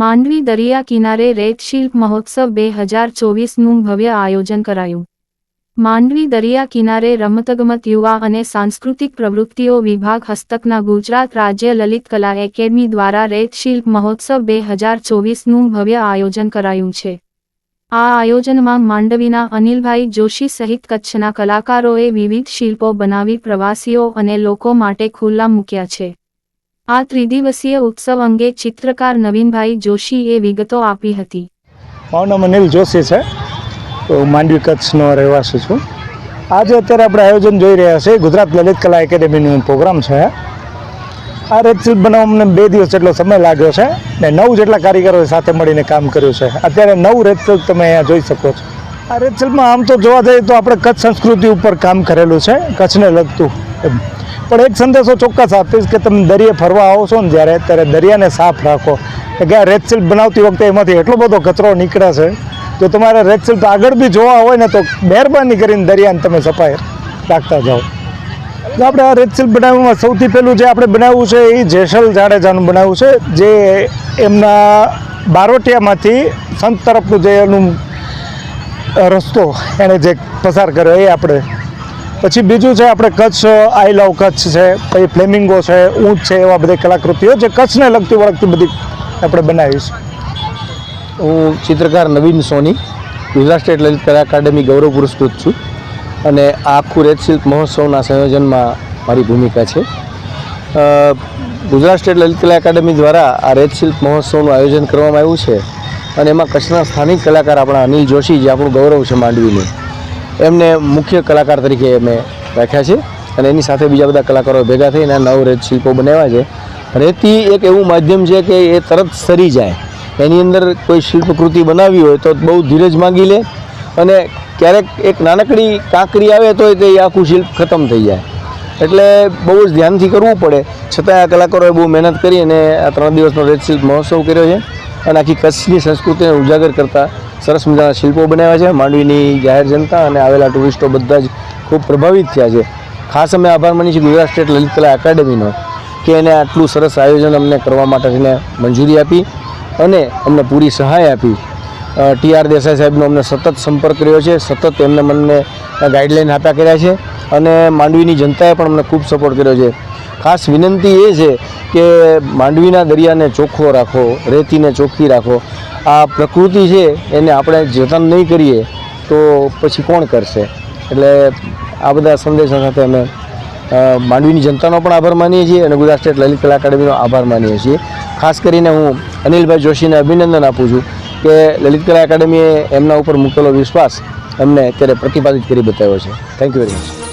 માંડવી દરિયા કિનારે રેત શિલ્પ મહોત્સવ 2024નું ભવ્ય આયોજન કરાયું। માંડવી દરિયા કિનારે રમતગમત યુવા અને સાંસ્કૃતિક પ્રવૃત્તિઓ વિભાગ હસ્તકના ગુજરાત રાજ્ય લલિત કલા એકેડમી દ્વારા રેત શિલ્પ મહોત્સવ 2024નું ભવ્ય આયોજન કરાયું છે। આ આયોજનમાં માંડવીના અનિલભાઈ જોશી સહિત કચ્છના કલાકારોએ વિવિધ શિલ્પો બનાવી પ્રવાસીઓ અને લોકો માટે ખુલ્લા મૂક્યા છે। આ ત્રિદિવસીય ઉત્સવ અંગે ચિત્રકાર નવીનભાઈ જોશીએ વિગતો આપી હતી। મારું નામ અનિલ જોશી છે, તો માંડવી કચ્છનો રહેવાસી છું। આજે અત્યારે આપણે આયોજન જોઈ રહ્યા છીએ, ગુજરાત લલિત કલા એકેડેમીનો પ્રોગ્રામ છે। આ રેત શિલ્પ બનાવવામાં અમને 2 દિવસ જેટલો સમય લાગ્યો છે ને 9 જેટલા કારીગરોએ સાથે મળીને કામ કર્યું છે। અત્યારે 9 રેત શિલ્પ તમે અહીંયા જોઈ શકો છો। આ રેત શિલ્પમાં આમ તો જોવા જઈએ તો આપણે કચ્છ સંસ્કૃતિ ઉપર કામ કરેલું છે, કચ્છને લગતું। પણ એક સંદેશો ચોક્કસ આપીશ કે તમે દરિયે ફરવા આવો છો ને ત્યારે દરિયાને સાફ રાખો। કે આ રેત શિલ્પ બનાવતી વખતે એમાંથી એટલો બધો કચરો નીકળે છે, જો તમારે રેત શિલ્પ આગળ બી જોવા હોય ને તો મહેરબાની કરીને દરિયાને તમે સફાઈ રાખતા જાઓ। તો આપણે આ રેત શિલ્પ બનાવવામાં સૌથી પહેલું જે આપણે બનાવ્યું છે એ જેસલ જાડેજાનું બનાવ્યું છે, જે એમના બારોટિયામાંથી સંત તરફનું જે એનું રસ્તો એણે જે પસાર કર્યો એ આપણે। પછી બીજું છે આપણે કચ્છ આઈ લવ કચ્છ છે, પછી ફ્લેમિંગો છે, ઊંટ છે, એવા બધી કલાકૃતિઓ જે કચ્છને લગતી વળગતી બધી આપણે બનાવીશ। હું ચિત્રકાર નવીન સોની, ગુજરાત સ્ટેટ લલિત કલા એકેડમી ગૌરવ પુરસ્કૃત છું અને આ આખું રેત શિલ્પ મહોત્સવના સંયોજનમાં મારી ભૂમિકા છે। ગુજરાત સ્ટેટ લલિત કલા એકેડમી દ્વારા આ રેત શિલ્પ મહોત્સવનું આયોજન કરવામાં આવ્યું છે અને એમાં કચ્છના સ્થાનિક કલાકાર આપણા અનિલ જોશી, જે આપણું ગૌરવ છે માંડવીનું, એમને મુખ્ય કલાકાર તરીકે અમે રાખ્યા છે અને એની સાથે બીજા બધા કલાકારો ભેગા થઈને 9 રેત શિલ્પો બનાવ્યા છે। રેતી એક એવું માધ્યમ છે કે એ તરત સરી જાય, એની અંદર કોઈ શિલ્પકૃતિ બનાવી હોય તો બહુ ધીરજ માંગી લે અને ક્યારેક એક નાનકડી કાંકરી આવે તો એ આખું શિલ્પ ખતમ થઈ જાય, એટલે બહુ જ ધ્યાનથી કરવું પડે। છતાં આ કલાકારોએ બહુ મહેનત કરી અને આ 3 દિવસનો રેત શિલ્પ મહોત્સવ કર્યો છે અને આખી કચ્છની સંસ્કૃતિને ઉજાગર કરતા સરસ મજાના શિલ્પો બનાવ્યા છે। માંડવીની જાહેર જનતા અને આવેલા ટુરિસ્ટો બધા જ ખૂબ પ્રભાવિત થયા છે। ખાસ અમે આભાર માનીએ છીએ ગુજરાત સ્ટેટ લલિત કલા એકેડમીનો કે એને આટલું સરસ આયોજન અમને કરવા માટે એને મંજૂરી આપી અને અમને પૂરી સહાય આપી। TR દેસાઈ સાહેબનો અમને સતત સંપર્ક કર્યો છે, સતત એમને મને ગાઈડલાઈન આપ્યા કર્યા છે અને માંડવીની જનતાએ પણ અમને ખૂબ સપોર્ટ કર્યો છે। ખાસ વિનંતી એ છે કે માંડવીના દરિયાને ચોખ્ખો રાખો, રેતીને ચોખ્ખી રાખો। આ પ્રકૃતિ છે એને આપણે જતન નહીં કરીએ તો પછી કોણ કરશે? એટલે આ બધા સંદેશા સાથે અમે માંડવીની જનતાનો પણ આભાર માનીએ છીએ અને ગુજરાત સ્ટેટ લલિત કલા એકેડમીનો આભાર માનીએ છીએ। ખાસ કરીને હું અનિલભાઈ જોશીને અભિનંદન આપું છું કે લલિત કલા એકેડમીએ એમના ઉપર મૂકેલો વિશ્વાસ એમને અત્યારે પ્રતિપાદિત કરી બતાવ્યો છે। Thank you very much.